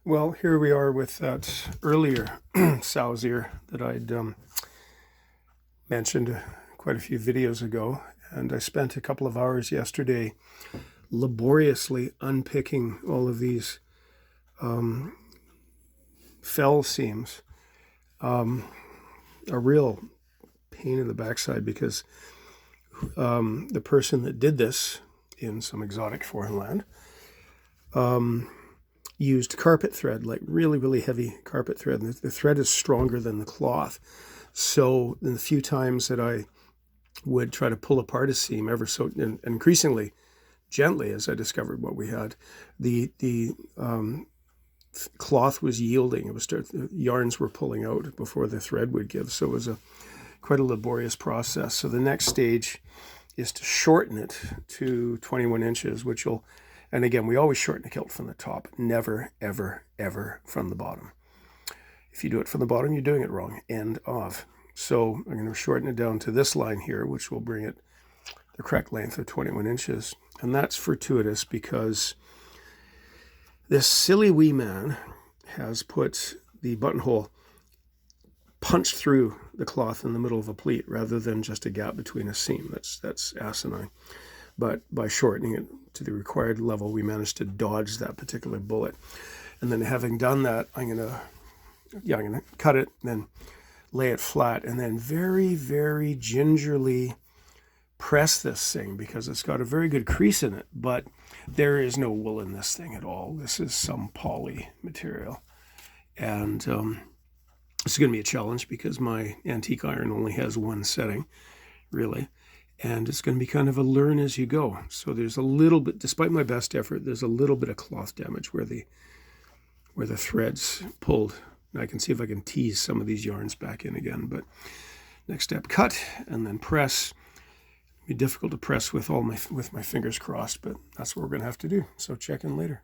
Well, here we are with that earlier sow's ear that I'd mentioned quite a few videos ago. And I spent a couple of hours yesterday laboriously unpicking all of these fell seams. A real pain in the backside because the person that did this in some exotic foreign land used carpet thread, like really, really heavy carpet thread. And the thread is stronger than the cloth. So in the few times that I would try to pull apart a seam ever so increasingly gently as I discovered what we had, the cloth was yielding. It was the yarns were pulling out before the thread would give. So it was quite a laborious process. So the next stage is to shorten it to 21 inches, which will, and again, we always shorten a kilt from the top, never, ever, ever from the bottom. If you do it from the bottom, you're doing it wrong. End of. So I'm going to shorten it down to this line here, which will bring it the correct length of 21 inches. And that's fortuitous because this silly wee man has put the buttonhole punched through the cloth in the middle of a pleat rather than just a gap between a seam. That's asinine. But by shortening it to the required level, we managed to dodge that particular bullet. And then having done that, I'm gonna cut it, then lay it flat, and then very, very gingerly press this thing because it's got a very good crease in it, but there is no wool in this thing at all. This is some poly material. And it's going to be a challenge because my antique iron only has one setting, really. And it's going to be kind of a learn as you go. So there's a little bit, despite my best effort, there's a little bit of cloth damage where the threads pulled. And I can see if I can tease some of these yarns back in again. But next step, cut and then press. It'll be difficult to press with my fingers crossed, but that's what we're going to have to do. So check in later.